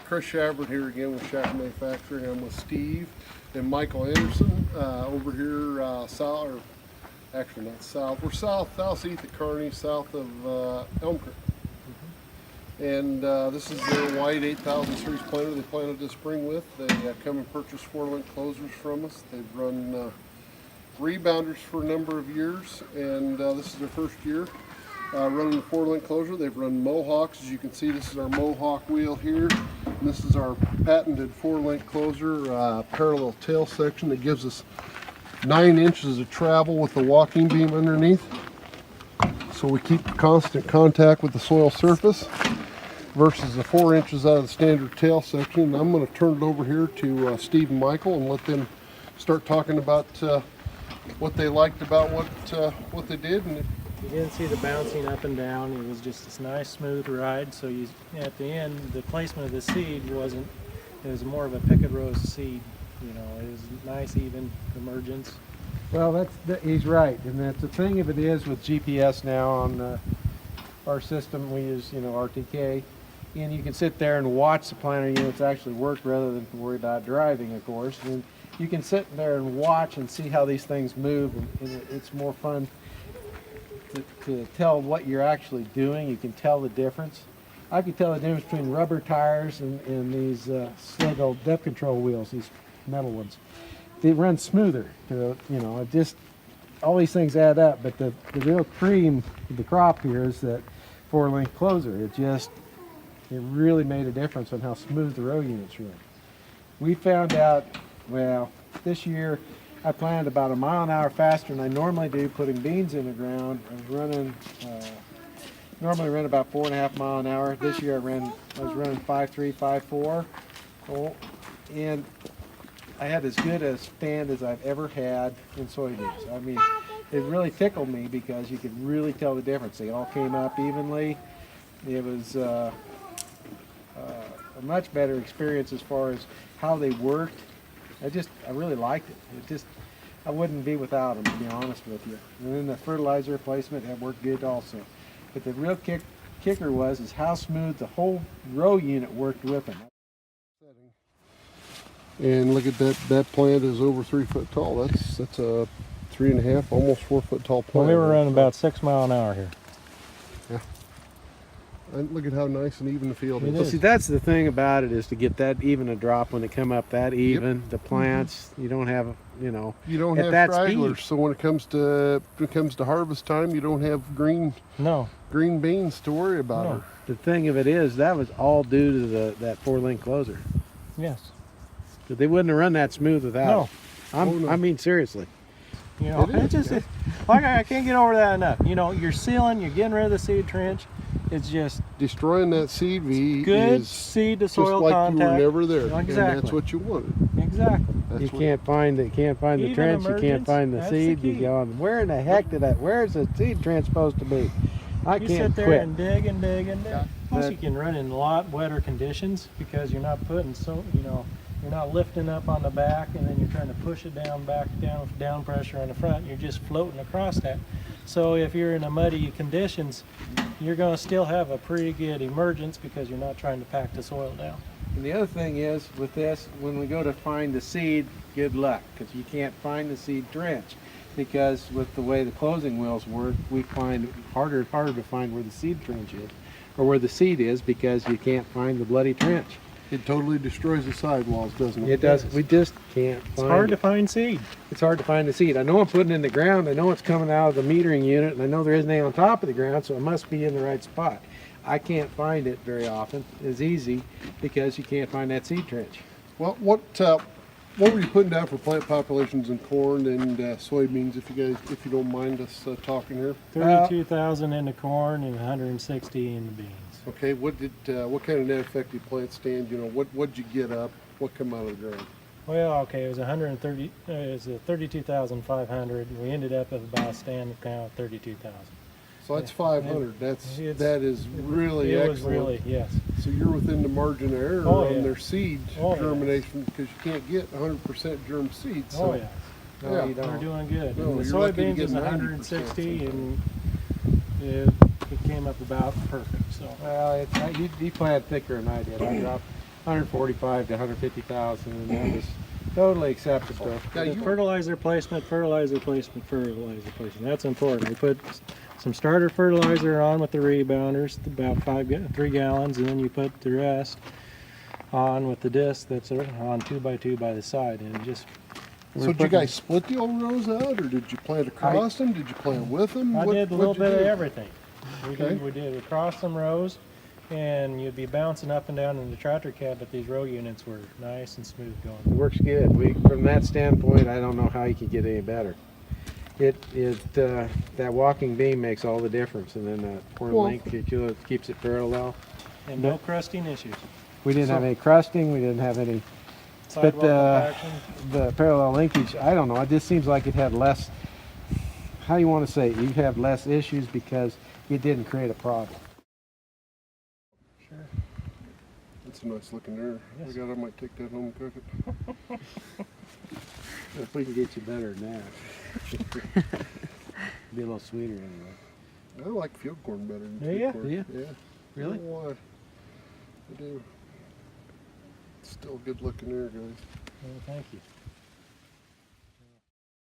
Chris Shabert here again with Shack Manufacturing. I'm with Steve and Michael Anderson over here south, or actually not south. We're southeast of Kearney, south of Elm Creek. And this is their white 8000 series planter they planted this spring with. They come and purchase 4-link closers from us. They've run rebounders for a number of years, and this is their first year running the 4-link closure. They've run Mohawks. As you can see, this is our Mohawk wheel here. And this is our patented 4-link closure parallel tail section that gives us 9 inches of travel with the walking beam underneath. So we keep constant contact with the soil surface versus the 4 inches out of the standard tail section. And I'm going to turn it over here to Steve and Michael and let them start talking about what they liked about what they did. And you didn't see the bouncing up and down. It was just this nice smooth ride. So you, at the end, the placement of the seed wasn't, it was more of a picket rose seed. You know, it was nice even emergence. Well, he's right, and that's the thing of it is with GPS now on our system. We use, RTK, and you can sit there and watch the planter units actually work rather than worry about driving, of course. And you can sit there and watch and see how these things move, and it's more fun to tell what you're actually doing. You can tell the difference. I can tell the difference between rubber tires and these Schlegel depth control wheels, these metal ones. They run smoother. It just, all these things add up, but the real cream of the crop here is that 4-link closer. It really made a difference on how smooth the row units run. We found out, well, this year I planted about 1 mile an hour faster than I normally do putting beans in the ground. I was running, normally run about 4.5 miles an hour. This year I was running 5.3, 5.4. Oh, and I had as good a stand as I've ever had in soybeans. I mean, it really tickled me because you could really tell the difference. They all came up evenly. It was a much better experience as far as how they worked. I really liked it. I wouldn't be without them, to be honest with you. And then the fertilizer replacement had worked good also. But the real kicker is how smooth the whole row unit worked with them. And look at that plant is over 3 foot tall. That's a 3.5, almost 4 foot tall plant. Well, we were running about 6 miles an hour here. Yeah. And look at how nice and even the field is. Well, see, that's the thing about it, is to get that even a drop when they come up that even. Yep. The plants, you don't have, you don't have stragglers. So when it comes to harvest time, you don't have green beans to worry about. No. The thing of it is, that was all due to that 4-link closer. Yes. They wouldn't have run that smooth without. No. I mean, seriously. I can't get over that enough. You're sealing, you're getting rid of the seed trench. It's just destroying that seed V. Good seed to soil just like contact. You were never there. Exactly. And that's what you wanted. Exactly. You can't find the trench. You can't find the seed. You go, where in the heck where's the seed trench supposed to be? You sit there and dig and dig and dig. Plus, you can run in a lot wetter conditions because you're not putting you're not lifting up on the back and then you're trying to push it down with down pressure on the front. You're just floating across that. So if you're in a muddy conditions, you're going to still have a pretty good emergence because you're not trying to pack the soil down. And the other thing is, with this, when we go to find the seed, good luck, because you can't find the seed trench. Because with the way the closing wheels work, we find it harder and harder to find where the seed trench is, or where the seed is, because you can't find the bloody trench. It totally destroys the sidewalls, doesn't it? It does. We just can't find it. It's hard to find seed. It's hard to find the seed. I know I'm putting it in the ground. I know it's coming out of the metering unit, and I know there isn't any on top of the ground, so it must be in the right spot. I can't find it very often. It's easy because you can't find that seed trench. Well, what were you putting down for plant populations in corn and soybeans, if you don't mind us talking here? 32,000 in the corn and 160 in the beans. Okay, what kind of net effective plant stand? What'd you get up? What come out of the ground? Well, okay, it was 130. It was 32,500. We ended up with about a stand count of 32,000. So that's 500. That is really excellent. It was really, yes. So you're within the margin of error on their seed germination, because you can't get 100% germ seeds. So. Oh yeah. No, you don't. We're doing good. No, the soybeans was 160, and it came up about perfect. So. Well, you planted thicker than I did. 145 to 150,000, and that was totally acceptable. Now, The you, fertilizer placement. That's important. We put some starter fertilizer on with the rebounders, about 3 gallons, and then you put the rest on with the disc that's on 2x2 by the side, and just. so did you guys split the old rows out, or did you plant across them? Did you plant with them? I did a little bit of everything. Okay. We crossed some rows, and you'd be bouncing up and down in the tractor cab, but these row units were nice and smooth It going. works good. From that standpoint, I don't know how you could get any better. That walking beam makes all the difference, and then that poor Well- link keeps it parallel. And no crusting issues. We didn't have any crusting. We didn't have any. Sidewalk compaction. The parallel linkage, I don't know. It just seems like it had less. How you want to say it? You have less issues because it didn't create a problem. Sure. That's a nice looking there. Yes. I might take that home and cook it. If we can get you better than that, be a little sweeter anyway. I like field corn better than Do sweet ya? corn. Do ya? Yeah. Really? I don't know why. I do. It's still good looking there, guys. Well, thank you.